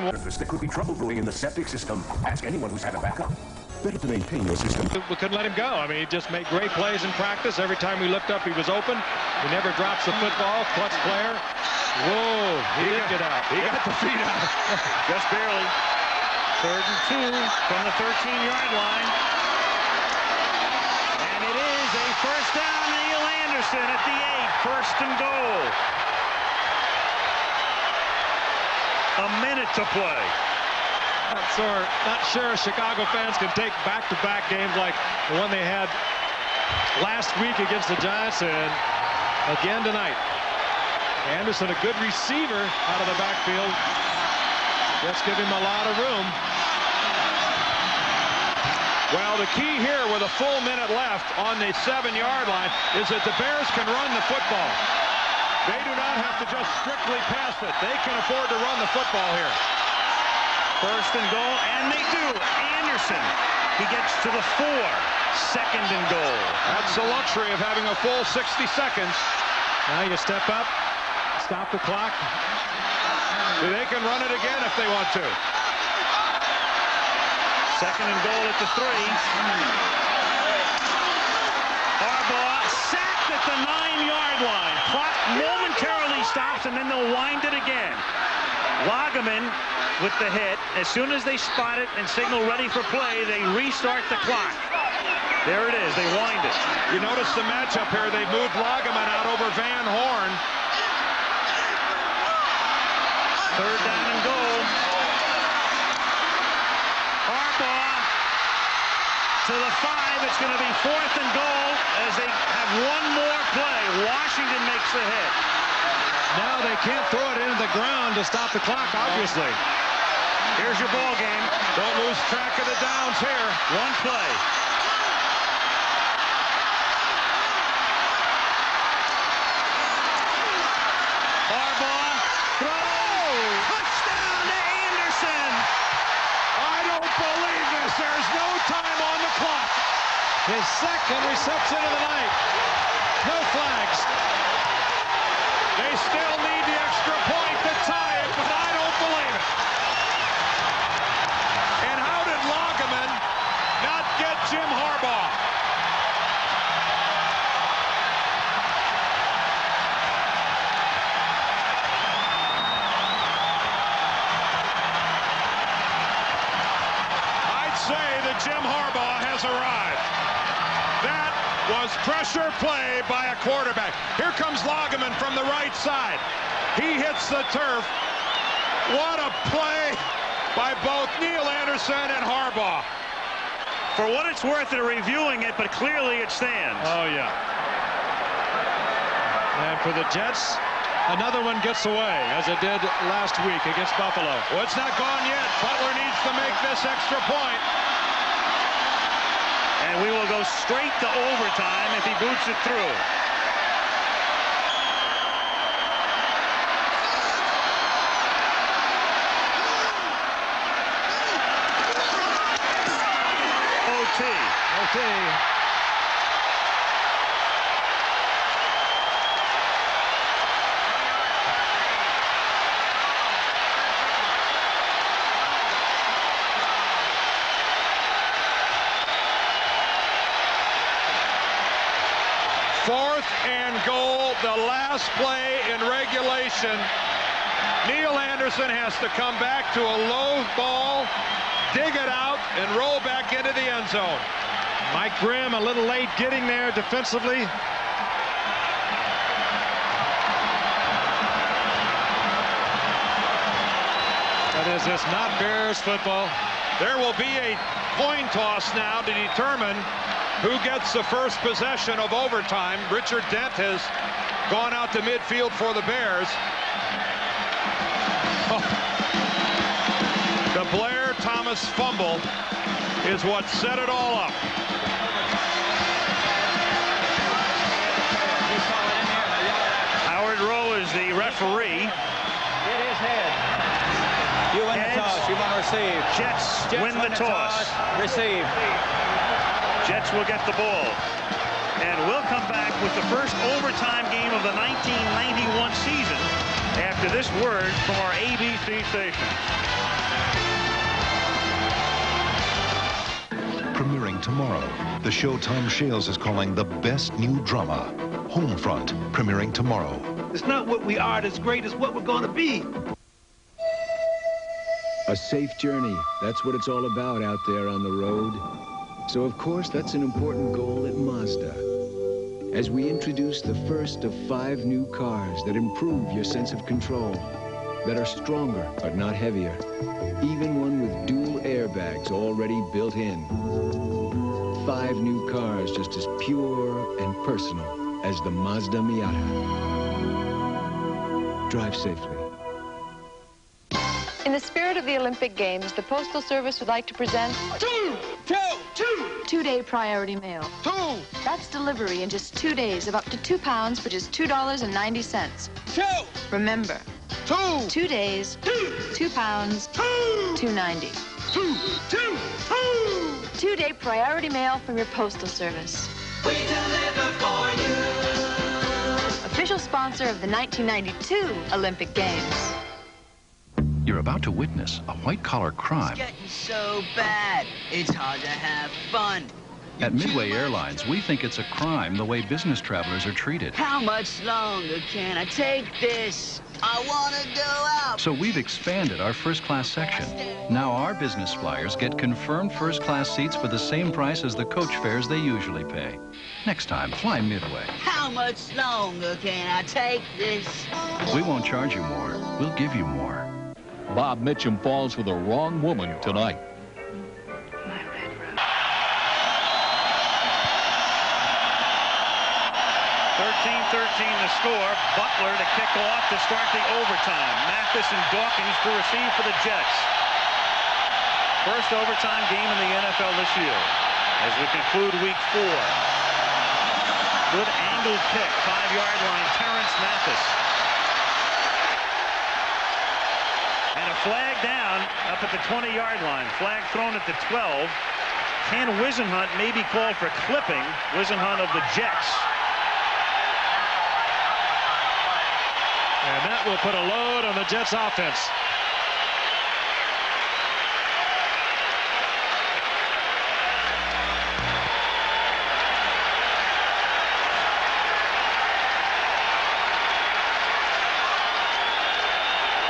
There could be trouble brewing in the septic system. Ask anyone who's had a backup. Better to maintain your system. We couldn't let him go. I mean, he just made great plays in practice. Every time we looked up, he was open. He never drops the football. Clutch player. Whoa, he did get out. He got the feet out. Just barely. 3rd and 2 from the 13-yard line. And it is a first down. Neil Anderson at the 8. 1st and goal. A minute to play. Not sure Chicago fans can take back-to-back games like the one they had last week against the Giants and again tonight. Anderson, a good receiver out of the backfield. Just give him a lot of room. Well, the key here with a full minute left on the 7-yard line is that the Bears can run the football. They do not have to just strictly pass it. They can afford to run the football here. 1st and goal, and they do. Anderson, he gets to the 4. 2nd and goal. That's the luxury of having a full 60 seconds. Now you step up, stop the clock. They can run it again if they want to. 2nd and goal at the 3. Harbaugh sacked at the 9-yard line. Clock momentarily stops, and then they'll wind it again. Lageman with the hit. As soon as they spot it and signal ready for play, they restart the clock. There it is. They wind it. You notice the matchup here. They moved Lageman out over Van Horn. 3rd down and goal. Harbaugh to the 5. It's going to be 4th and goal as they have one more play. Washington makes the hit. Now they can't throw it into the ground to stop the clock, obviously. Here's your ball game. Don't lose track of the downs here. One play. Harbaugh throws. Touchdown to Anderson. I don't believe this. There's no time on the clock. His 2nd reception of the night. No flags. They still need the extra point to tie it, but I don't believe it. And how did Lageman not get Jim Harbaugh? I'd say that Jim Harbaugh has arrived. That was pressure play by a quarterback. Here comes Lageman from the right side. He hits the turf. What a play by both Neil Anderson and Harbaugh. For what it's worth, they're reviewing it, but clearly it stands. Oh, yeah. And for the Jets, another one gets away, as it did last week against Buffalo. Well, it's not gone yet. Butler needs to make this extra point. And we will go straight to overtime if he boots it through. OT. Fourth and goal, the last play in regulation. Neil Anderson has to come back to a low ball, dig it out, and roll back into the end zone. Mike Grimm a little late getting there defensively. But is this not Bears football? There will be a coin toss now to determine who gets the first possession of overtime. Richard Dent has gone out to midfield for the Bears. Oh. The Blair Thomas fumble is what set it all up. Howard Rowe is the referee. Hit his head. You win the toss. You want to receive. Jets win the toss. Receive. Jets will get the ball. And we'll come back with the first overtime game of the 1991 season after after this word from our ABC station. Premiering tomorrow, the show Tom Shales is calling the best new drama, Homefront, premiering tomorrow. It's not what we are that's great, it's what we're going to be. A safe journey, that's what it's all about out there on the road. So of course that's an important goal at Mazda. As we introduce the first of 5 new cars that improve your sense of control, that are stronger but not heavier, even one with dual airbags already built in. 5 new cars just as pure and personal as the Mazda Miata. Drive safely. In the spirit of the Olympic Games, the Postal Service would like to present 2-day priority mail. That's delivery in just 2 days of up to 2 pounds for just $2.90. Remember, 2 days, 2 pounds, $2.90. 2-day priority mail from your Postal Service. We deliver for you. Official sponsor of the 1992 Olympic Games. You're about to witness a white-collar crime. It's getting so bad, it's hard to have fun. At Midway Airlines, we think it's a crime the way business travelers are treated. How much longer can I take this? I want to go out. So we've expanded our first-class section. Now our business flyers get confirmed first-class seats for the same price as the coach fares they usually pay. Next time, fly Midway. How much longer can I take this? We won't charge you more. We'll give you more. Bob Mitchum falls for the wrong woman tonight. 13-13 the score. Butler to kick off to start the overtime. Mathis and Dawkins to receive for the Jets. First overtime game in the NFL this year as we conclude week 4. Good angled kick, 5-yard line, Terrence Mathis. And a flag down up at the 20-yard line. Flag thrown at the 12. Ken Wisenhunt may be called for clipping. Wisenhunt of the Jets. And that will put a load on the Jets offense.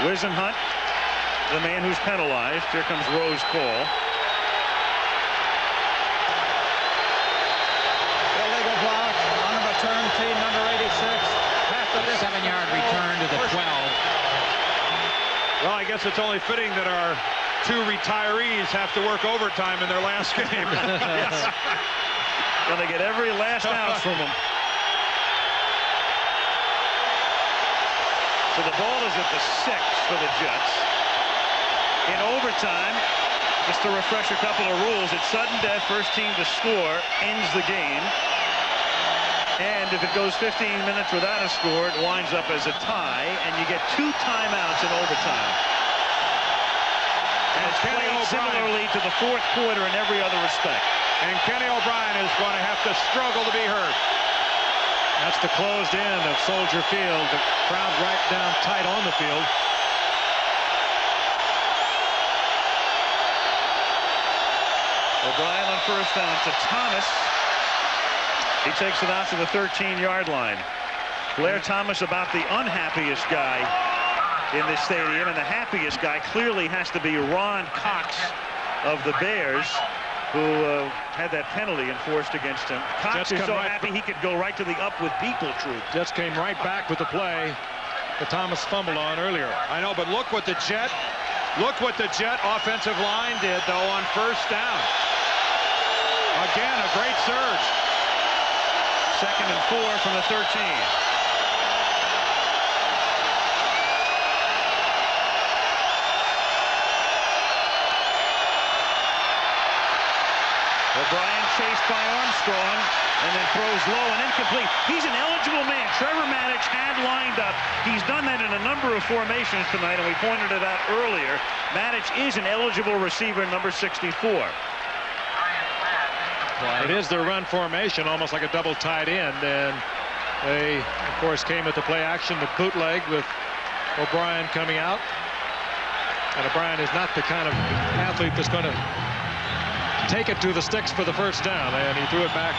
Wisenhunt, the man who's penalized. Here comes Rose Call. Illegal block on a return, team number 86. 7-yard return to the 12. Well, I guess it's only fitting that our 2 retirees have to work overtime in their last game. Gonna get every last ounce from them. So the ball is at the 6 for the Jets. In overtime, just to refresh a couple of rules, it's sudden death, first team to score ends the game. And if it goes 15 minutes without a score, it winds up as a tie, and you get 2 timeouts in overtime. And it's played similarly to the 4th quarter in every other respect. And Kenny O'Brien is going to have to struggle to be heard. That's the closed end of Soldier Field. The crowd right down tight on the field. O'Brien on first down to Thomas. He takes it out to the 13-yard line. Blair Thomas about the unhappiest guy in this stadium, and the happiest guy clearly has to be Ron Cox of the Bears, who had that penalty enforced against him. Cox is so happy he could go right to the Up With People troop. Jets came right back with the play that Thomas fumbled on earlier. I know, but look what the Jet offensive line did, though, on first down. Again, a great surge. 2nd and 4 from the 13. O'Brien chased by Armstrong and then throws low and incomplete. He's an eligible man. Trevor Maddich had lined up. He's done that in a number of formations tonight, and we pointed it out earlier. Maddich is an eligible receiver, number 64. It is their run formation, almost like a double tight end, and they, of course, came at the play action, the bootleg with O'Brien coming out. And O'Brien is not the kind of athlete that's going to take it to the sticks for the first down. And he threw it back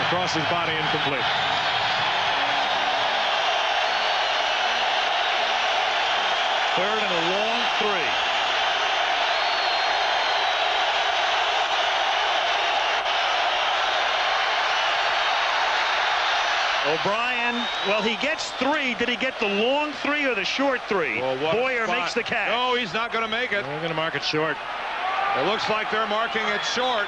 across his body, incomplete. Third and a long 3. O'Brien, well, he gets 3. Did he get the long 3 or the short 3? Well, Boyer makes the catch. No, he's not going to make it. We're going to mark it short. It looks like they're marking it short.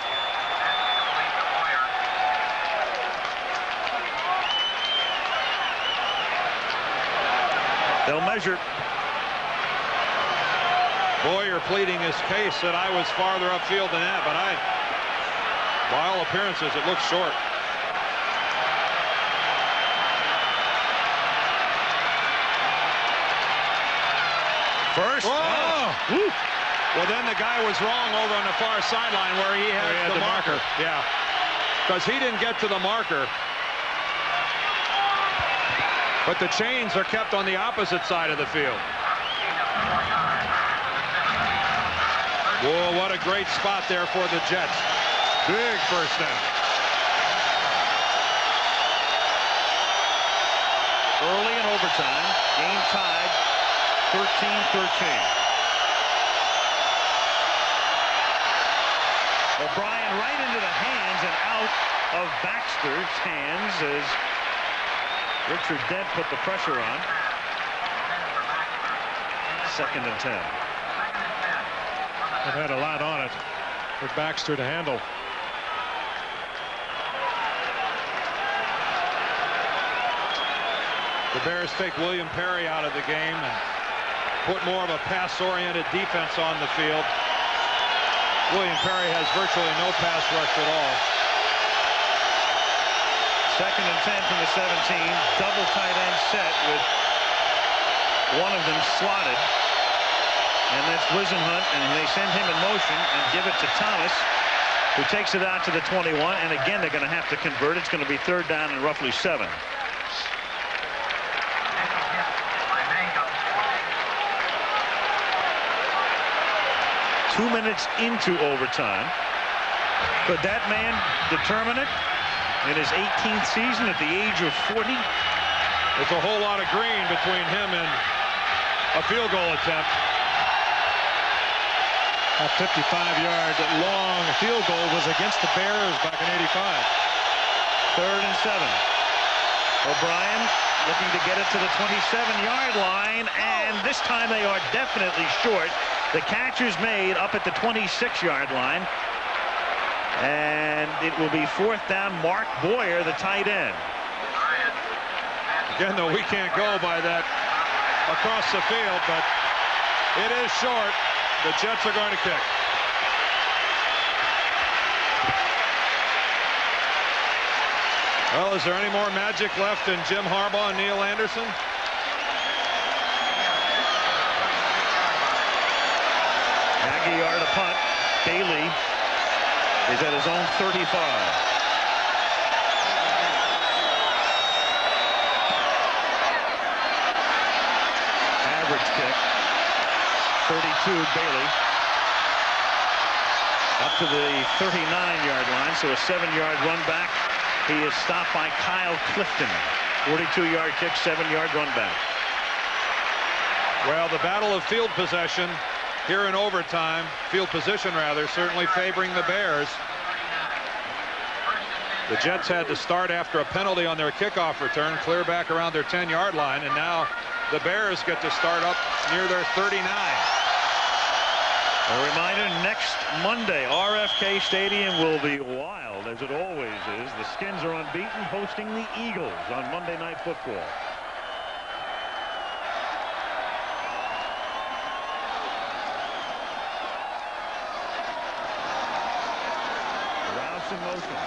They'll measure. Boyer pleading his case that I was farther upfield than that, but by all appearances, it looks short. First. Oh. Well, then the guy was wrong over on the far sideline where he had the marker. Yeah, because he didn't get to the marker. But the chains are kept on the opposite side of the field. Whoa, what a great spot there for the Jets. Big first down. Early in overtime, game tied 13-13. O'Brien right into the hands and out of Baxter's hands as Richard Dent put the pressure on. 2nd and 10. They've had a lot on it for Baxter to handle. The Bears take William Perry out of the game and put more of a pass-oriented defense on the field. William Perry has virtually no pass rush at all. 2nd and 10 from the 17. Double tight end set with one of them slotted. And that's Wisenhunt, and they send him in motion and give it to Thomas, who takes it out to the 21. And again, they're going to have to convert. It's going to be 3rd down and roughly 7. Two minutes into overtime. Could that man determine it in his 18th season at the age of 40? It's a whole lot of green between him and a field goal attempt. A 55-yard long field goal was against the Bears back in '85. 3rd and 7. O'Brien looking to get it to the 27-yard line, and this time they are definitely short. The catch is made up at the 26-yard line, and it will be 4th down. Mark Boyer, the tight end. Again, though, we can't go by that across the field, but it is short. The Jets are going to kick. Well, is there any more magic left in Jim Harbaugh and Neil Anderson? Aguilar to punt. Bailey is at his own 35. Average kick. 32, Bailey. Up to the 39-yard line, so a 7-yard run back. He is stopped by Kyle Clifton. 42-yard kick, 7-yard run back. Well, the battle of field possession here in overtime, field position rather, certainly favoring the Bears. The Jets had to start after a penalty on their kickoff return, clear back around their 10-yard line, and now the Bears get to start up near their 39. A reminder, next Monday, RFK Stadium will be wild, as it always is. The Skins are unbeaten, hosting the Eagles on Monday Night Football. Rouse in motion.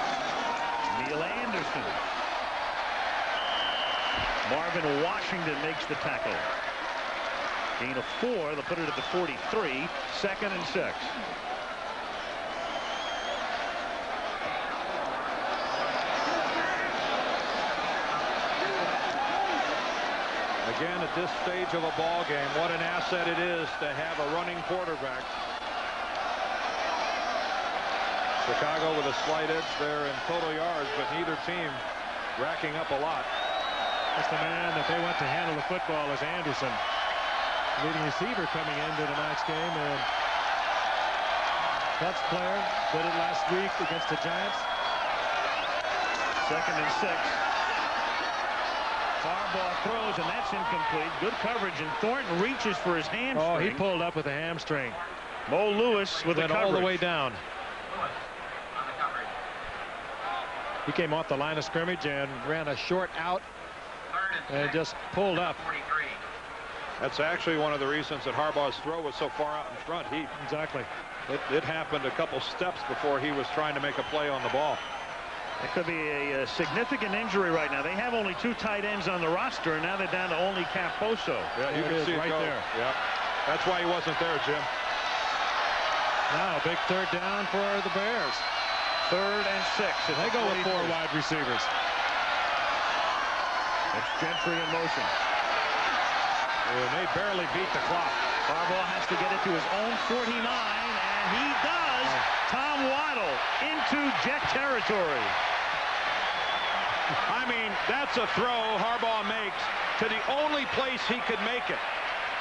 Neil Anderson. Marvin Washington makes the tackle. Gain of 4. They'll put it at the 43. 2nd and 6. Again, at this stage of a ball game, what an asset it is to have a running quarterback. Chicago with a slight edge there in total yards, but neither team racking up a lot. That's the man that they want to handle the football is Anderson, leading receiver coming into tonight's game, and Cubs player did it last week against the Giants. 2nd and 6. Harbaugh throws, and that's incomplete. Good coverage, and Thornton reaches for his hamstring. Oh, he pulled up with a hamstring. Mo Lewis with went the coverage all the way down. He came off the line of scrimmage and ran a short out and just pulled up. That's actually one of the reasons that Harbaugh's throw was so far out in front. Exactly. It happened a couple steps before he was trying to make a play on the ball. It could be a significant injury right now. They have only 2 tight ends on the roster, and now they're down to only Camposo. Yeah, you can see it right go. there. Yeah, that's why he wasn't there, Jim. Now, big 3rd down for the Bears. 3rd and 6. They go with 4 wide receivers. It's Gentry in motion. And they barely beat the clock. Harbaugh has to get it to his own 49, and he does. Tom Waddle into Jet territory. I mean, that's a throw Harbaugh makes to the only place he could make it.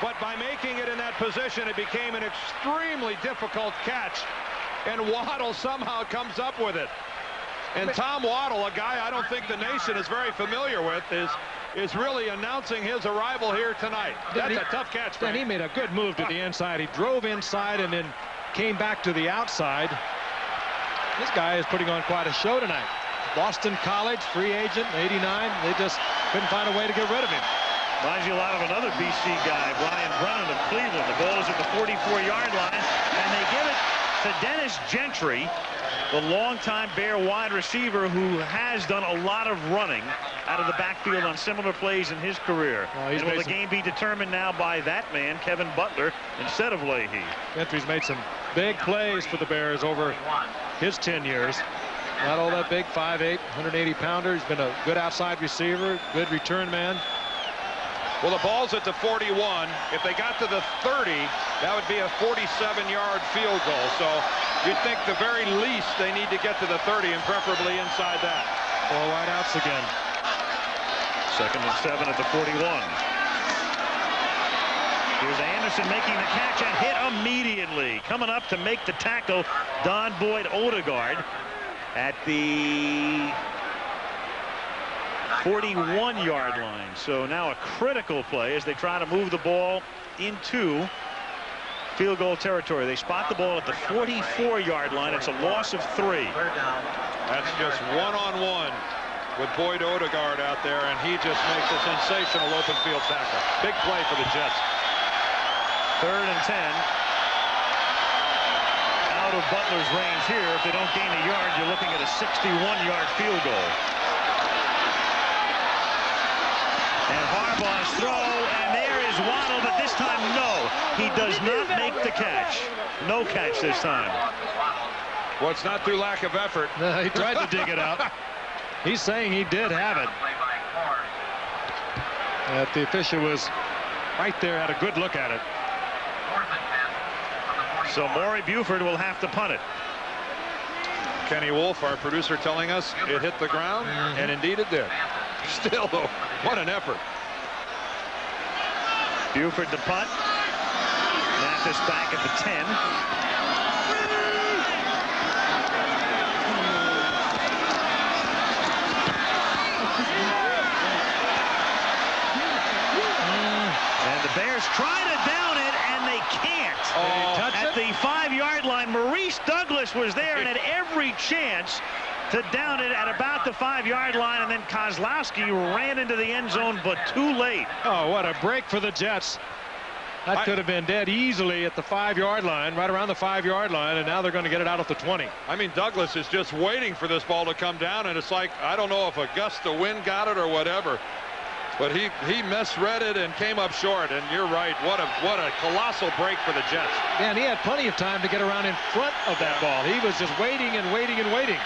But by making it in that position, it became an extremely difficult catch. And Waddle somehow comes up with it. And Tom Waddle, a guy I don't think the nation is very familiar with, is really announcing his arrival here tonight. That's a tough catch, Then he made a good move to the inside. He drove inside and then came back to the outside. This guy is putting on quite a show tonight. Boston College, free agent, 89. They just couldn't find a way to get rid of him. Reminds you a lot of another BC guy, Brian Brennan of Cleveland. The ball is at the 44-yard line, and they give it to Dennis Gentry, the longtime Bear wide receiver who has done a lot of running out of the backfield on similar plays in his career. And will the game be determined now by that man, Kevin Butler, instead of Leahy? Gentry's made some big plays for the Bears over his 10 years. Not all that big, 5'8", 180-pounder. He's been a good outside receiver, good return man. Well, the ball's at the 41. If they got to the 30, that would be a 47-yard field goal. So you'd think the very least they need to get to the 30 and preferably inside that. 4 wideouts again. 2nd and 7 at the 41. Here's Anderson making the catch and hit immediately. Coming up to make the tackle, Don Boyd Odegaard at the 41-yard line. So now a critical play as they try to move the ball into field goal territory. They spot the ball at the 44-yard line. It's a loss of 3. That's just one-on-one with Boyd Odegaard out there, and he just makes a sensational open field tackle. Big play for the Jets. 3rd and 10. Out of Butler's range here. If they don't gain a yard, you're looking at a 61-yard field goal. And Harbaugh's throw, and there is Waddle, but this time, no. He does not make the catch. No catch this time. Well, it's not through lack of effort. He tried to dig it out. He's saying he did have it. The official was right there, had a good look at it. So Maury Buford will have to punt it. Kenny Wolf, our producer, telling us it hit the ground, and indeed it did. Still, though, what an effort. Buford to punt. Mathis back at the 10. And the Bears try to down it, and they can't. At the 5-yard line, Maurice Douglas was there and had every chance to down it at about the 5-yard line, and then Kozlowski ran into the end zone, but too late. Oh, what a break for the Jets. That could have been dead easily at the 5-yard line, right around the 5-yard line, and now they're going to get it out at the 20. I mean, Douglas is just waiting for this ball to come down, and it's like, I don't know if a gust of wind got it or whatever, but he misread it and came up short. And you're right, what a colossal break for the Jets. Yeah, and he had plenty of time to get around in front of that ball. He was just waiting and waiting and waiting.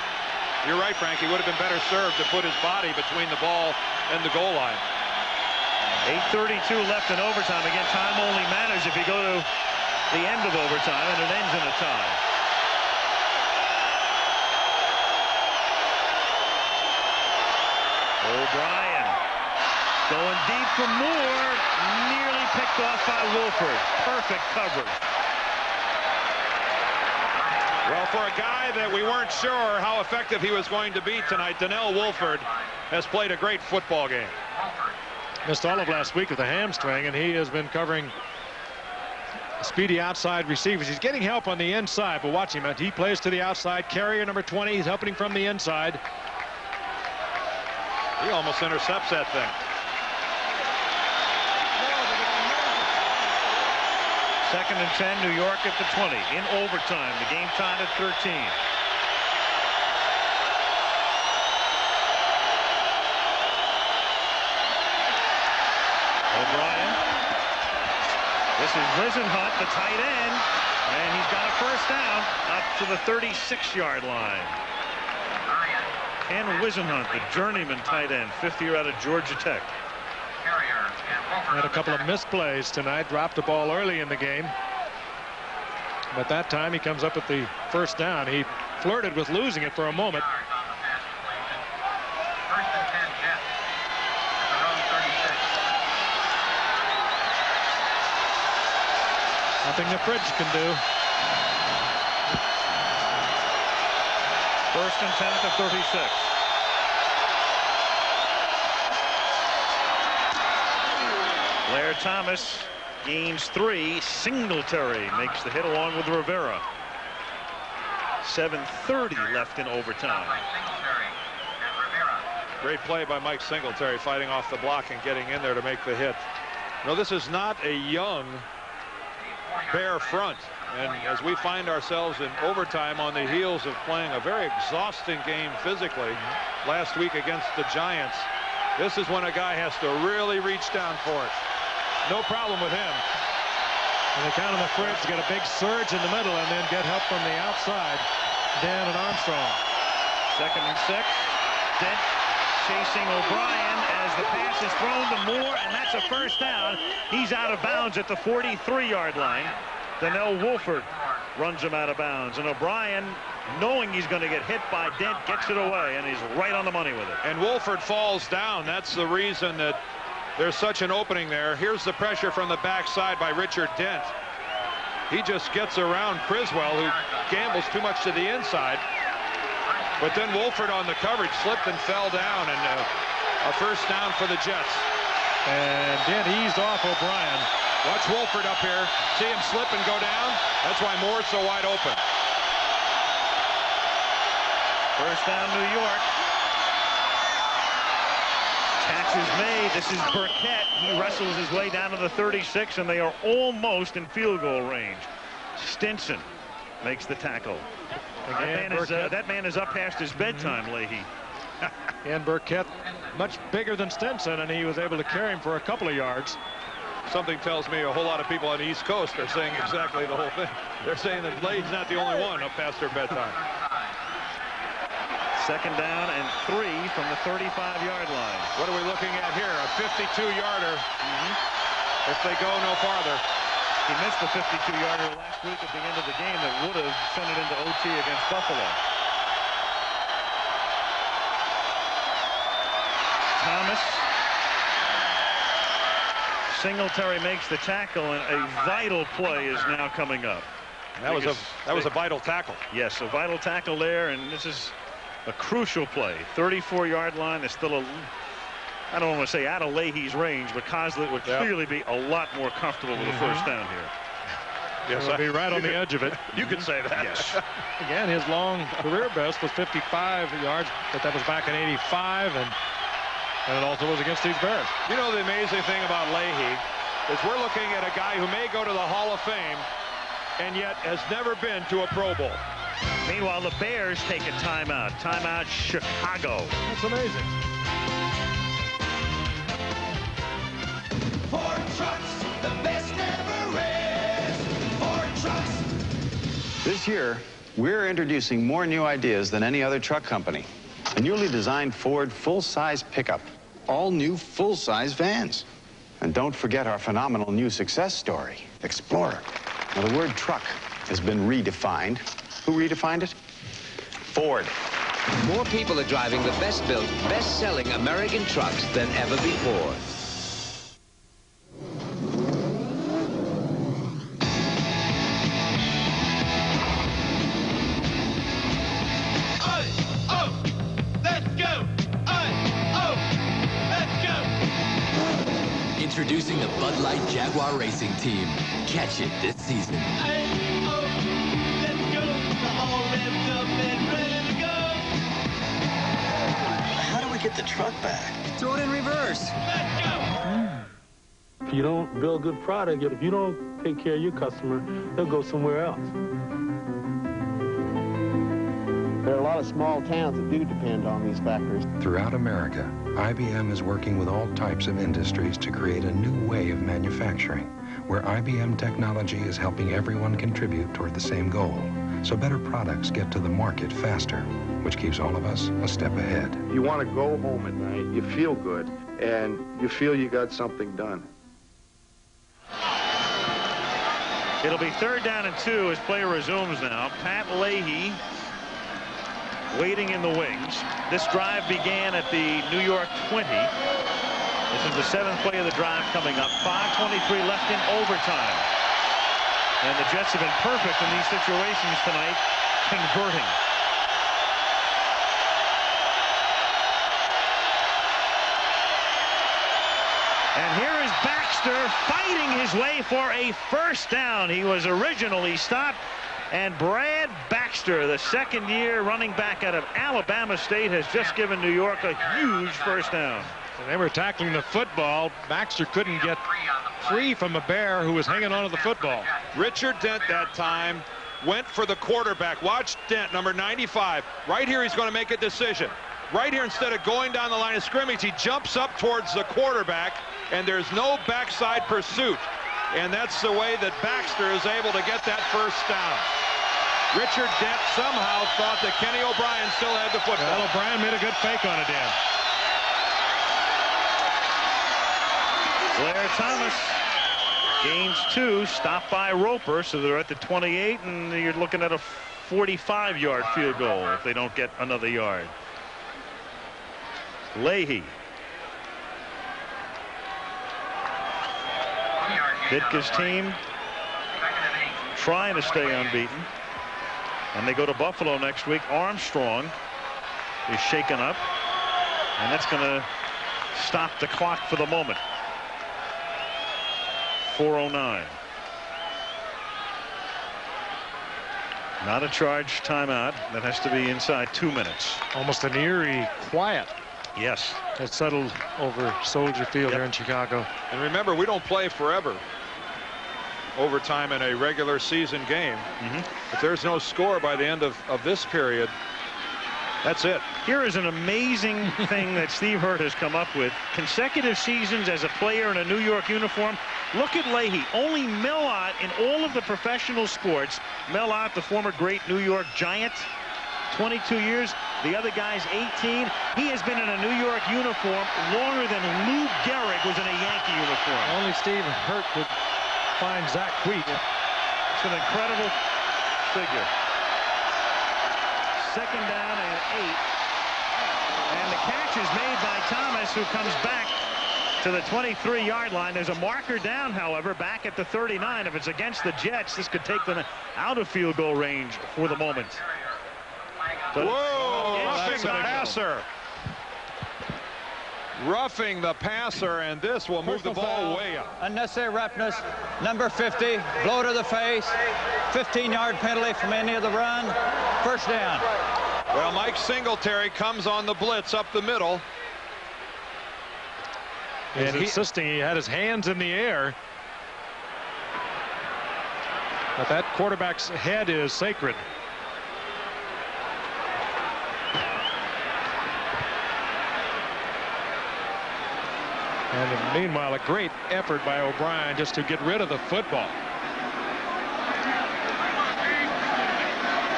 You're right, Frank. He would have been better served to put his body between the ball and the goal line. 8:32 left in overtime. Again, time only matters if you go to the end of overtime, and it ends in a tie. O'Brien going deep for Moore. Nearly picked off by Wolford. Perfect coverage. Well, for a guy that we weren't sure how effective he was going to be tonight, Donnell Wolford has played a great football game. Missed all of last week with a hamstring, and he has been covering speedy outside receivers. He's getting help on the inside, but watch him. He plays to the outside. Carrier number 20. He's helping him from the inside. He almost intercepts that thing. Second and 10, New York at the 20 in overtime. The game tied at 13. O'Brien. This is Wisenhunt, the tight end, and he's got a first down up to the 36-yard line. Ken Wisenhunt, the journeyman tight end, fifth year out of Georgia Tech. Had a couple of misplays tonight. Dropped the ball early in the game. But that time he comes up with the first down. He flirted with losing it for a moment. Nothing the Fridge can do. First and 10 at the 36. Blair Thomas gains 3. Singletary makes the hit along with Rivera. 7:30 left in overtime. Great play by Mike Singletary, fighting off the block and getting in there to make the hit. No, this is not a young Bear front, and as we find ourselves in overtime on the heels of playing a very exhausting game physically last week against the Giants, this is when a guy has to really reach down for it. No problem with him. And they count on the Fridge to get a big surge in the middle and then get help from the outside. Dan and Armstrong. Second and 6. Dent chasing O'Brien as the pass is thrown to Moore, and that's a first down. He's out of bounds at the 43-yard line. Donnell Wolford runs him out of bounds, and O'Brien, knowing he's going to get hit by Dent, gets it away, and he's right on the money with it. And Wolford falls down. That's the reason that there's such an opening there. Here's the pressure from the backside by Richard Dent. He just gets around Criswell, who gambles too much to the inside. But then Wolford on the coverage slipped and fell down, and a first down for the Jets. And Dent eased off O'Brien. Watch Wolford up here. See him slip and go down. That's why Moore's so wide open. First down, New York. Catch is made. This is Burkett. He wrestles his way down to the 36, and they are almost in field goal range. Stinson makes the tackle. That man is up past his bedtime, Leahy. And Burkett much bigger than Stinson, and he was able to carry him for a couple of yards. Something tells me a whole lot of people on the East Coast are saying exactly the whole thing. They're saying that Leahy's not the only one up past their bedtime. Second down and 3 from the 35-yard line. What are we looking at here? A 52-yarder. If they go no farther. He missed the 52-yarder last week at the end of the game that would have sent it into OT against Buffalo. Thomas. Singletary makes the tackle, and a vital play is now coming up. That was a vital tackle. Yes, a vital tackle there, and this is a crucial play. 34-yard line is still I don't want to say out of Leahy's range, but Coslett would clearly be a lot more comfortable with a first down here. Yes, I'll be right on the edge of it. You could say that. Yes. Again, his long career best was 55 yards, but that was back in '85, and it also was against these Bears. You know, the amazing thing about Leahy is we're looking at a guy who may go to the Hall of Fame and yet has never been to a Pro Bowl. Meanwhile, the Bears take a timeout. Timeout, Chicago. That's amazing. Ford Trucks, the best ever is. Ford Trucks. This year, we're introducing more new ideas than any other truck company. A newly designed Ford full-size pickup. All new full-size vans. And don't forget our phenomenal new success story, Explorer. Now, the word truck has been redefined. Who redefined it? Ford. More people are driving the best-built, best-selling American trucks than ever before. Introducing the Bud Light Jaguar Racing Team. Catch it this season. How do we get the truck back? Throw it in reverse. If you don't build a good product, if you don't take care of your customer, they'll go somewhere else. There are a lot of small towns that do depend on these factories. Throughout America, IBM is working with all types of industries to create a new way of manufacturing, where IBM technology is helping everyone contribute toward the same goal, so better products get to the market faster, which keeps all of us a step ahead. You want to go home at night, you feel good, and you feel you got something done. It'll be 3rd down and 2 as play resumes now. Pat Leahy waiting in the wings. This drive began at the New York 20. This is the 7th play of the drive coming up. 5:23 left in overtime. And the Jets have been perfect in these situations tonight, converting. And here is Baxter fighting his way for a first down. He was originally stopped. And Brad Baxter, the second-year running back out of Alabama State, has just given New York a huge first down. And they were tackling the football. Baxter couldn't get free from a bear who was hanging onto the football. Richard Dent that time went for the quarterback. Watch Dent, number 95. Right here, he's going to make a decision. Right here, instead of going down the line of scrimmage, he jumps up towards the quarterback, and there's no backside pursuit. And that's the way that Baxter is able to get that first down. Richard Dent somehow thought that Kenny O'Brien still had the football. Well, O'Brien made a good fake on it, Dan. Blair Thomas gains 2, stopped by Roper, so they're at the 28, and you're looking at a 45-yard field goal if they don't get another yard. Leahy. Ditka's team trying to stay unbeaten. And they go to Buffalo next week. Armstrong is shaken up. And that's going to stop the clock for the moment. 4:09. Not a charged timeout. That has to be inside 2 minutes. Almost an eerie quiet. Yes. It settled over Soldier Field here in Chicago. And remember, we don't play forever. Overtime in a regular season game. If there's no score by the end of this period, that's it. Here is an amazing thing that Steve Hurt has come up with. Consecutive seasons as a player in a New York uniform. Look at Leahy. Only Millot in all of the professional sports. Millot, the former great New York Giant, 22 years. The other guy's 18. He has been in a New York uniform longer than Lou Gehrig was in a Yankee uniform. Only Steve Hurt could find Zach Wheat. It's an incredible figure. 2nd down and 8. And the catch is made by Thomas, who comes back to the 23-yard line. There's a marker down, however, back at the 39. If it's against the Jets, this could take them out of field goal range for the moment. Whoa, roughing the passer. Roughing the passer, and this will move the ball way up. Unnecessary roughness, number 50, blow to the face, 15-yard penalty from any of the run, first down. Well, Mike Singletary comes on the blitz up the middle. And he's insisting he had his hands in the air. But that quarterback's head is sacred. And meanwhile, a great effort by O'Brien just to get rid of the football.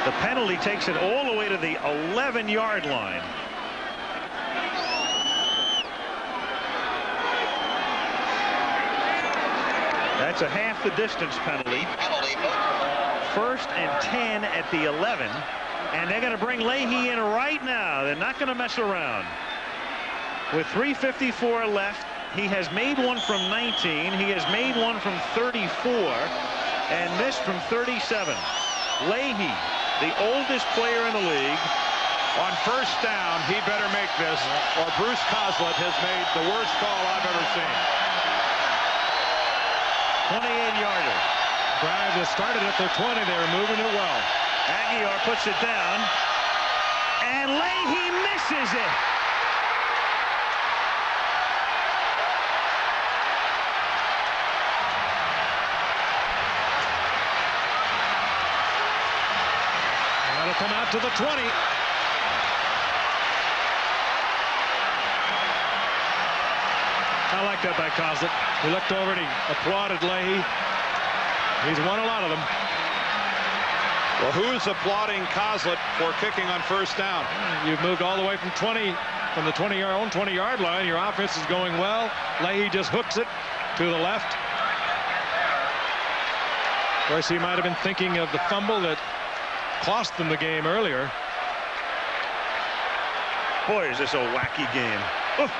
The penalty takes it all the way to the 11-yard line. That's a half the distance penalty. First and 10 at the 11. And they're going to bring Leahy in right now. They're not going to mess around. With 3:54 left, he has made one from 19. He has made one from 34 and missed from 37. Leahy, the oldest player in the league. On first down, he better make this, or Bruce Coslett has made the worst call I've ever seen. 28-yarder. Drive that started at their 20. They were moving it well. Aguilar puts it down, and Leahy misses it. That'll come out to the 20. I like that by Coslett. He looked over and he applauded Leahy. He's won a lot of them. Well, who's applauding Coslett for kicking on first down? You've moved all the way from 20, from the 20-yard, 20-yard line. Your offense is going well. Leahy just hooks it to the left. Of course, he might have been thinking of the fumble that cost them the game earlier. Boy, is this a wacky game. Oof.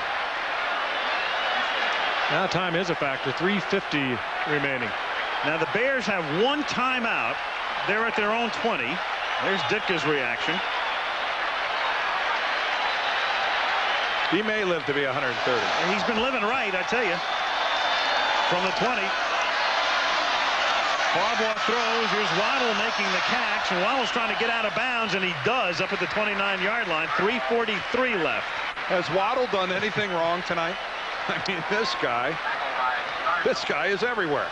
Now time is a factor. 3:50 remaining. Now the Bears have one timeout. They're at their own 20. There's Ditka's reaction. He may live to be 130. He's been living right, I tell you. From the 20. Harbaugh throws. Here's Waddle making the catch. And Waddle's trying to get out of bounds, and he does up at the 29-yard line. 3:43 left. Has Waddle done anything wrong tonight? I mean, this guy is everywhere.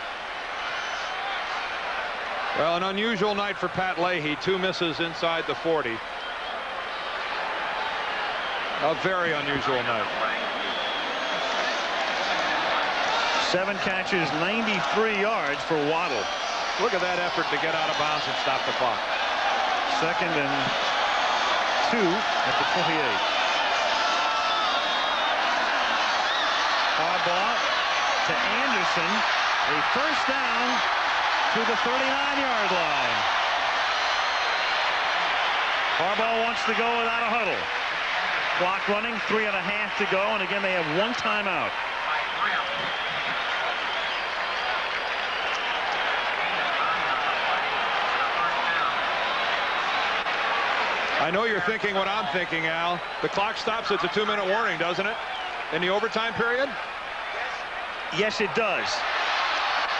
Well, an unusual night for Pat Leahy. 2 misses inside the 40. A very unusual night. 7 catches, 93 yards for Waddle. Look at that effort to get out of bounds and stop the clock. 2nd and 2 at the 28. Harbaugh to Anderson. A first down to the 39-yard line. Harbaugh wants to go without a huddle. Clock running, 3.5 to go, and again they have one timeout. I know you're thinking what I'm thinking, Al. The clock stops at the 2-minute warning, doesn't it? In the overtime period? Yes, it does.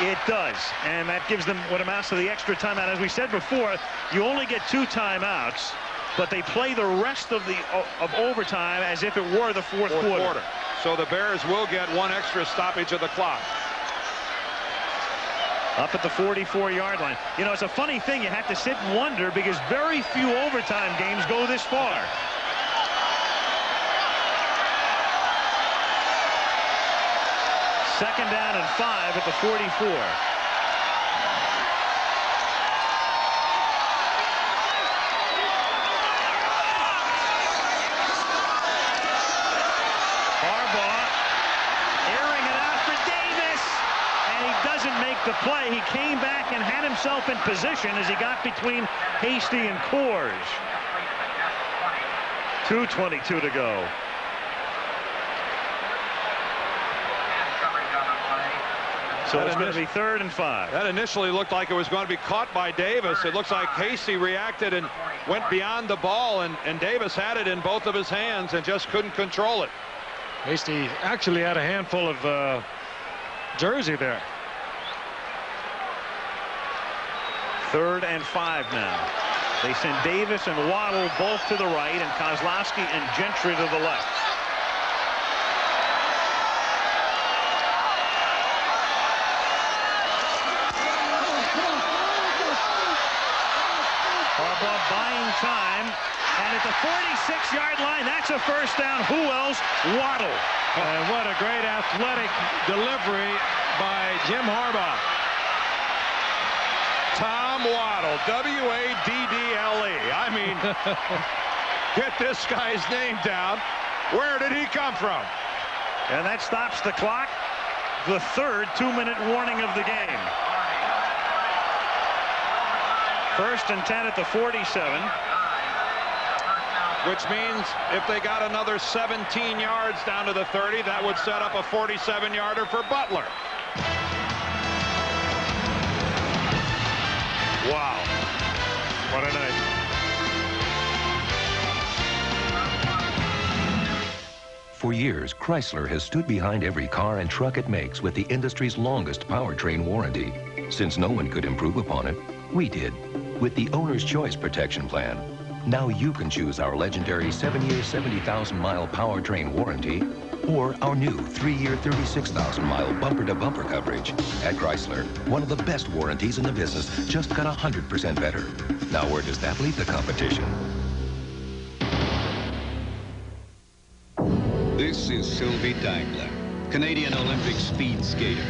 It does. And that gives them what amounts to the extra timeout. As we said before, you only get 2 timeouts, but they play the rest of overtime as if it were the fourth quarter. So the Bears will get 1 extra stoppage of the clock. Up at the 44-yard line. You know, it's a funny thing. You have to sit and wonder because very few overtime games go this far. Second down and 5 at the 44. Harbaugh airing it out for Davis, and he doesn't make the play. He came back and had himself in position as he got between Hasty and Coors. 2:22 to go. So it's going to be 3rd and 5. That initially looked like it was going to be caught by Davis. It looks like Hasty reacted and went beyond the ball, and Davis had it in both of his hands and just couldn't control it. Hasty actually had a handful of jersey there. 3rd and 5 now. They send Davis and Waddle both to the right, and Kozlowski and Gentry to the left. Harbaugh buying time, and at the 46-yard line, that's a first down. Who else? Waddle. And what a great athletic delivery by Jim Harbaugh. Tom Waddle, W-A-D-D-L-E. I mean, get this guy's name down. Where did he come from? And that stops the clock. the third 2-minute warning of the game. 1st and 10 at the 47. Which means if they got another 17 yards down to the 30, that would set up a 47-yarder for Butler. Wow. What a night. For years, Chrysler has stood behind every car and truck it makes with the industry's longest powertrain warranty. Since no one could improve upon it, we did. With the Owner's Choice Protection Plan. Now you can choose our legendary 7-year, 70,000-mile powertrain warranty or our new 3-year, 36,000-mile bumper-to-bumper coverage. At Chrysler, one of the best warranties in the business just got 100% better. Now where does that leave the competition? This is Sylvie Dangler, Canadian Olympic speed skater.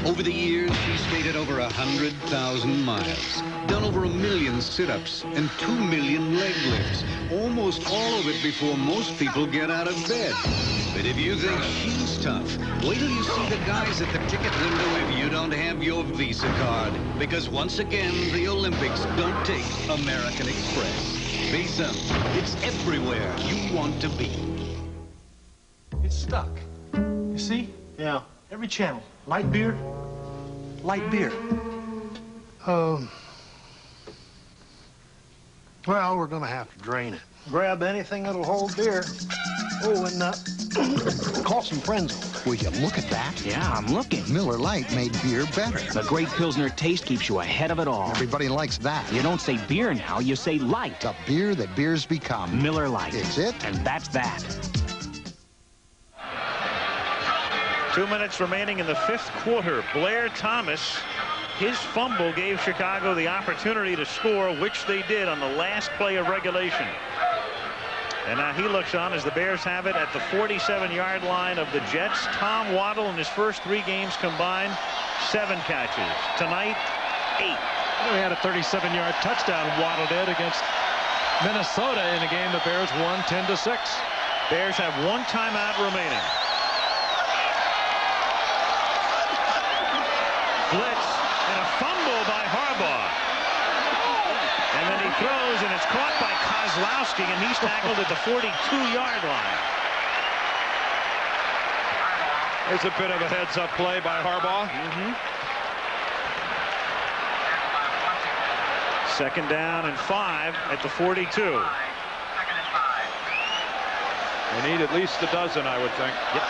Over the years, she skated over 100,000 miles, done over 1 million sit-ups and 2 million leg lifts, almost all of it before most people get out of bed. But if you think she's tough, wait till you see the guys at the ticket window if you don't have your Visa card. Because once again, the Olympics don't take American Express. Visa, it's everywhere you want to be. It's stuck. You see? Yeah. Every channel. Light beer. Light beer. Well, we're gonna have to drain it. Grab anything that'll hold beer. Oh, and call some friends over. Will you look at that? Yeah, I'm looking. Miller Lite made beer better. The great Pilsner taste keeps you ahead of it all. Everybody likes that. You don't say beer now, you say light. The beer that beers become. Miller Lite. It's it. And that's that. 2 minutes remaining in the 5th quarter. Blair Thomas, his fumble gave Chicago the opportunity to score, which they did on the last play of regulation. And now he looks on as the Bears have it at the 47-yard line of the Jets. Tom Waddle in his first 3 games combined, 7 catches. Tonight, 8. He had a 37-yard touchdown, Waddle did, against Minnesota in a game the Bears won 10-6. Bears have 1 timeout remaining. Blitz and a fumble by Harbaugh. And then he throws, and it's caught by Kozlowski, and he's tackled at the 42-yard line. There's a bit of a heads-up play by Harbaugh. 2nd down and 5 at the 42. They need at least a dozen, I would think. Yep.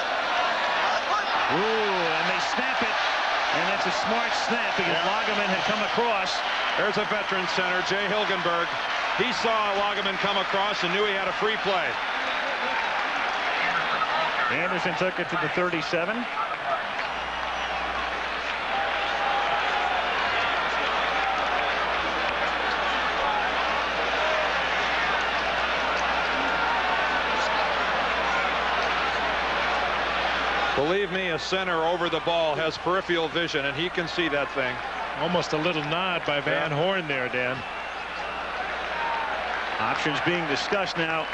Ooh, and they snap it. And that's a smart snap because Lageman had come across. There's a veteran center, Jay Hilgenberg. He saw Lageman come across and knew he had a free play. Anderson took it to the 37. Believe me, a center over the ball has peripheral vision, and he can see that thing. Almost a little nod by Van Horn there, Dan. Options being discussed now.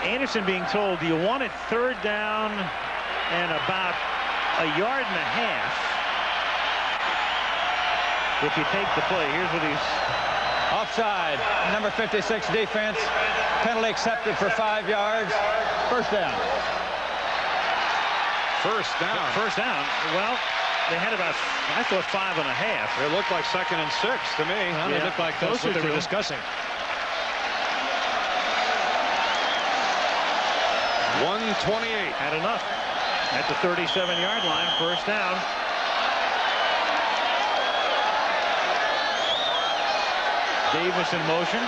Anderson being told, do you want it 3rd down and about 1.5 yards if you take the play? Here's what he's... Offside. Number 56 defense. Penalty accepted for 5 yards. 1st down. 1st down. 1st down. Well, they had about, I thought, 5.5. It looked like 2nd and 6 to me. Well, they looked like that's what they were discussing. 128. Had enough at the 37-yard line. 1st down. Davis in motion.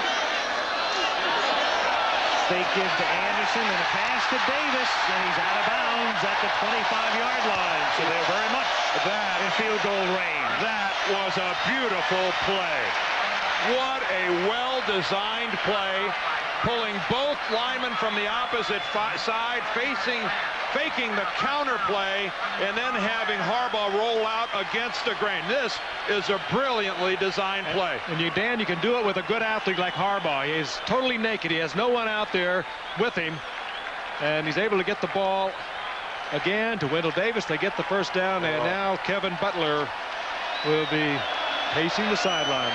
Fake give to Anderson and a pass to Davis, and he's out of bounds at the 25-yard line. So they're very much in field goal range. That was a beautiful play. What a well-designed play. Pulling both linemen from the opposite side, faking the counter play, and then having Harbaugh roll out against the grain. This is a brilliantly designed play. And Dan, you can do it with a good athlete like Harbaugh. He's totally naked. He has no one out there with him, and he's able to get the ball again to Wendell Davis. They get the first down, and now Kevin Butler will be pacing the sideline.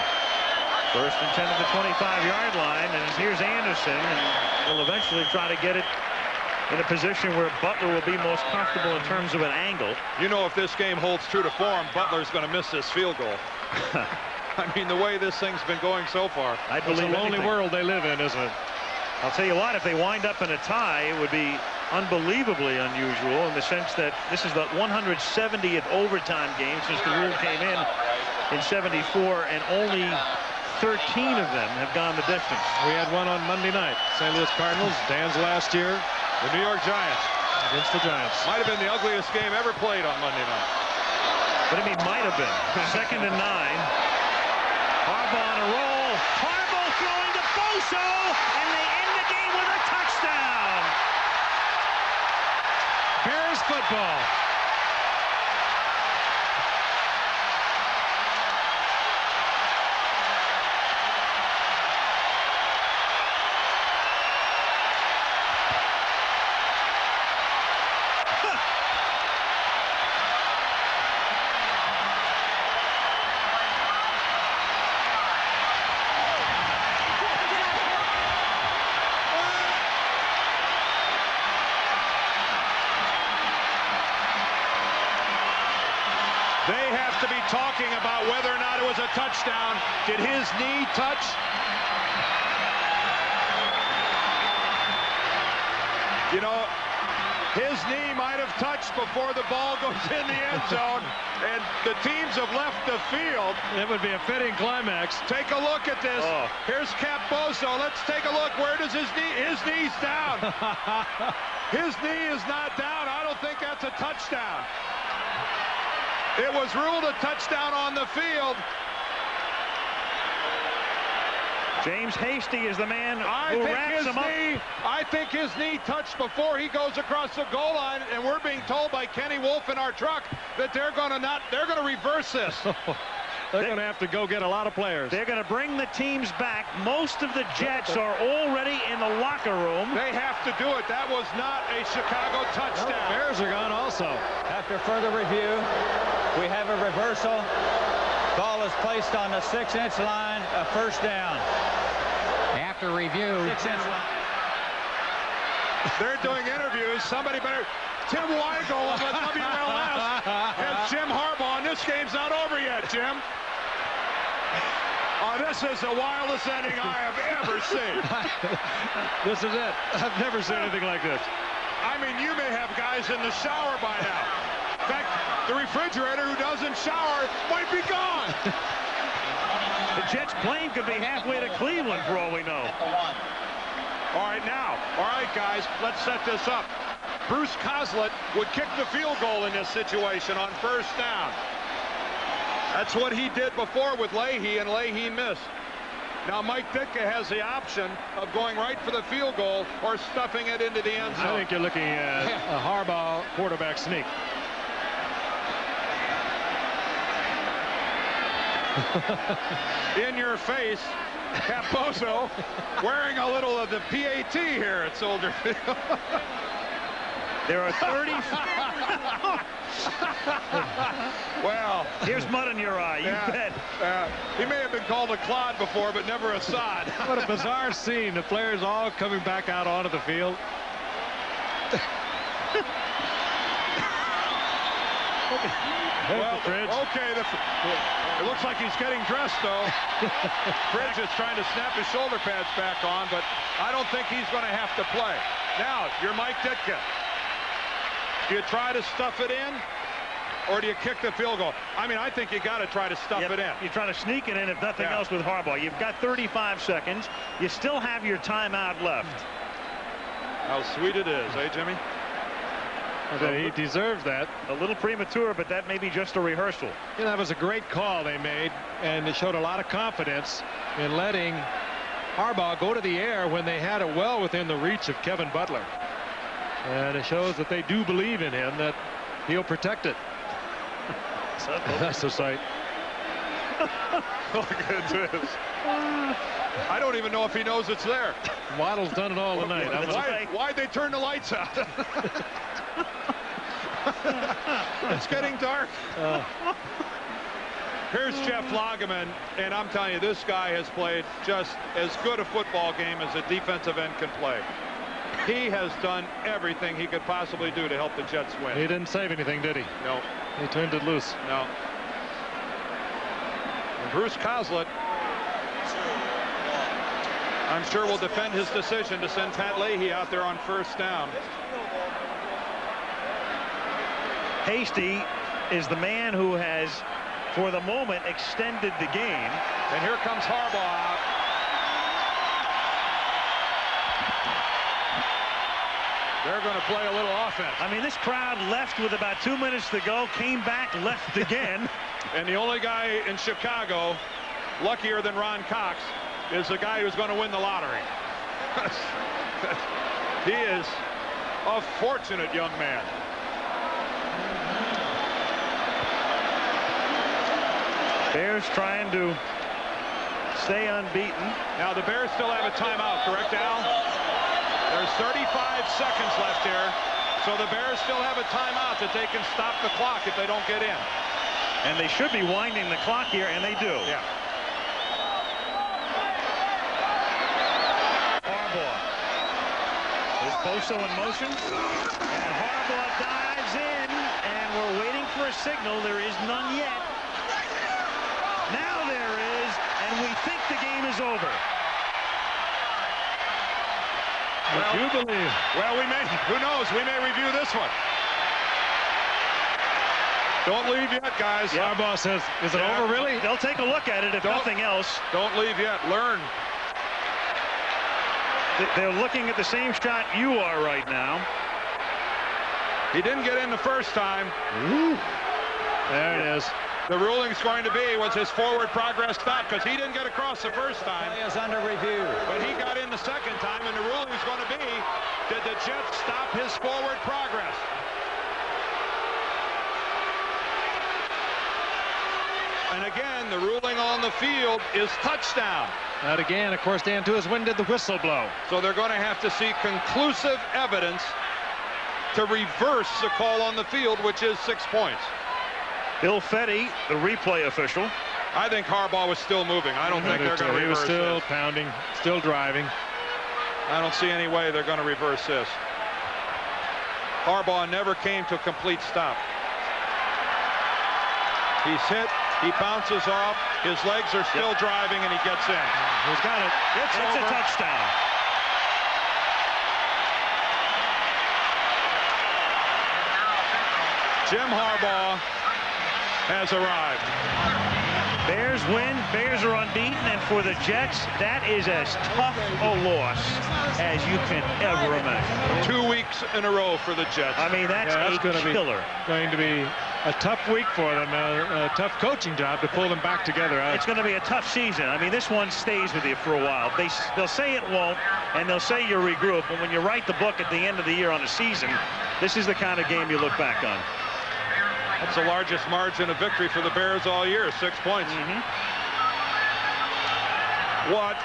First and 10 at the 25-yard line, and here's Anderson, and will eventually try to get it in a position where Butler will be most comfortable in terms of an angle. You know, if this game holds true to form, Butler's going to miss this field goal. I mean, the way this thing's been going so far. I believe it's a lonely world they live in, isn't it? I'll tell you what, if they wind up in a tie, it would be unbelievably unusual in the sense that this is the 170th overtime game since the rule came in 74, and only 13 of them have gone the distance. We had one on Monday night. St. Louis Cardinals, Dan's last year. The New York Giants. Against the Giants. Might have been the ugliest game ever played on Monday night. What do you mean might have been? Second and 9. Harbaugh on a roll. Harbaugh throwing to Boso, and they end the game with a touchdown. Bears football. They have to be talking about whether or not it was a touchdown. Did his knee touch? You know, his knee might have touched before the ball goes in the end zone, and the teams have left the field. That would be a fitting climax. Take a look at this. Here's Cap Boso. Let's take a look. Where does his knee? His knee's down. His knee is not down. I don't think that's a touchdown. It was ruled a touchdown on the field. James Hasty is the man who wraps him up. I think his knee touched before he goes across the goal line, and we're being told by Kenny Wolf in our truck that they're going to reverse this. They're going to have to go get a lot of players. They're going to bring the teams back. Most of the Jets are already in the locker room. They have to do it. That was not a Chicago touchdown. The Bears are gone also. After further review, we have a reversal. Ball is placed on the 6-inch line, a first down. After review. 6-inch line. They're doing interviews. Somebody better. Tim Weigel of the WLS and Jim Harbaugh. And this game's not over yet, Jim. Oh, this is the wildest ending I have ever seen. This is it. I've never seen anything like this. I mean, you may have guys in the shower by now. In fact, the refrigerator who doesn't shower might be gone. The Jets plane could be halfway to Cleveland for all we know. All right, now. All right, guys, let's set this up. Bruce Coslett would kick the field goal in this situation on first down. That's what he did before with Leahy, and Leahy missed. Now Mike Ditka has the option of going right for the field goal or stuffing it into the end zone. I think you're looking at a Harbaugh quarterback sneak. In your face, Capozzo wearing a little of the PAT here at Soldier Field. There are 30. Well, here's mud in your eye. You bet. He may have been called a clod before, but never a sod. What a bizarre scene. The players all coming back out onto the field. Well, okay. It looks like he's getting dressed, though. Bridge is trying to snap his shoulder pads back on, but I don't think he's going to have to play. Now, you're Mike Ditka. Do you try to stuff it in, or do you kick the field goal? I mean, I think you got to try to stuff it in. You try to sneak it in, if nothing else, with Harbaugh. You've got 35 seconds. You still have your timeout left. How sweet it is, eh, Jimmy? He deserves that. A little premature, but that may be just a rehearsal. You know, that was a great call they made, and they showed a lot of confidence in letting Harbaugh go to the air when they had it well within the reach of Kevin Butler. And it shows that they do believe in him, that he'll protect it. That's a sight. Look at this. I don't even know if he knows it's there. Waddle's done it all tonight. Why'd they turn the lights out? It's getting dark. Here's Jeff Lageman, and I'm telling you, this guy has played just as good a football game as a defensive end can play. He has done everything he could possibly do to help the Jets win. He didn't save anything, did he? No. He turned it loose. No. And Bruce Coslett, I'm sure, will defend his decision to send Pat Leahy out there on first down. Hasty is the man who has, for the moment, extended the game. And here comes Harbaugh out. They're going to play a little offense. I mean, this crowd left with about 2 minutes to go, came back, left again. And the only guy in Chicago luckier than Ron Cox is the guy who's going to win the lottery. He is a fortunate young man. Bears trying to stay unbeaten. Now the Bears still have a timeout, correct, Al? There's 35 seconds left here, so the Bears still have a timeout that they can stop the clock if they don't get in. And they should be winding the clock here, and they do. Yeah. Harbaugh. There's Bosa in motion, and Harbaugh dives in, and we're waiting for a signal. There is none yet. Now there is, and we think the game is over. Well, you believe? Well, we may. Who knows? We may review this one. Don't leave yet, guys. Yep. Harbaugh says, "Is it over, really?" They'll take a look at it if nothing else. Don't leave yet. Learn. They're looking at the same shot you are right now. He didn't get in the first time. Ooh. There it is. The ruling's going to be, was his forward progress stopped, because he didn't get across the first time. Play is under review. But he got in the second time, and the ruling's going to be, did the Jets stop his forward progress? And again, the ruling on the field is touchdown. And again, of course, Dan, too, is when did the whistle blow? So they're going to have to see conclusive evidence to reverse the call on the field, which is 6 points. Bill Fetty, the replay official. I think Harbaugh was still moving. I don't think they're going to reverse this. He was still pounding, still driving. I don't see any way they're going to reverse this. Harbaugh never came to a complete stop. He's hit. He bounces off. His legs are still driving, and he gets in. He's got it. It's a touchdown. Jim Harbaugh has arrived. Bears win. Bears are unbeaten, and for the Jets, that is as tough a loss as you can ever imagine. 2 weeks in a row for the Jets. I mean, that's going to be a tough week for them, a tough coaching job to pull them back together. It's going to be a tough season. I mean, this one stays with you for a while. They'll say it won't, and they'll say you regroup, but when you write the book at the end of the year on a season, this is the kind of game you look back on. That's the largest margin of victory for the Bears all year, 6 points. What?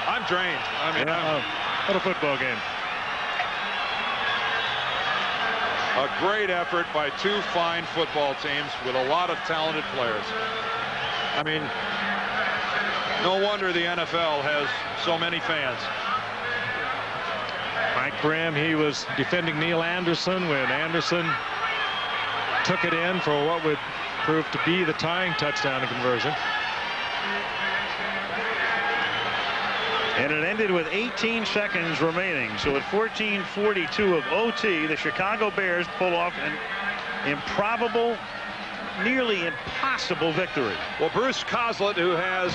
I'm drained. I mean, what a football game. A great effort by two fine football teams with a lot of talented players. I mean, no wonder the NFL has so many fans. Mike Graham, he was defending Neil Anderson when Anderson took it in for what would prove to be the tying touchdown conversion. And it ended with 18 seconds remaining. So at 14:42 of OT, the Chicago Bears pull off an improbable, nearly impossible victory. Well, Bruce Coslett, who has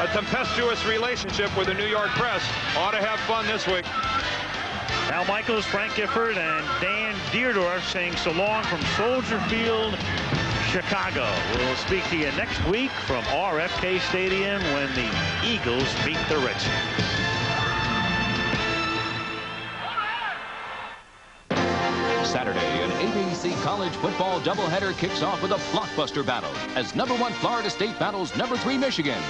a tempestuous relationship with the New York press, ought to have fun this week. Al Michaels, Frank Gifford, and Dan Dierdorf saying so long from Soldier Field, Chicago. We'll speak to you next week from RFK Stadium when the Eagles beat the Redskins. Saturday, an ABC college football doubleheader kicks off with a blockbuster battle as #1 Florida State battles #3 Michigan.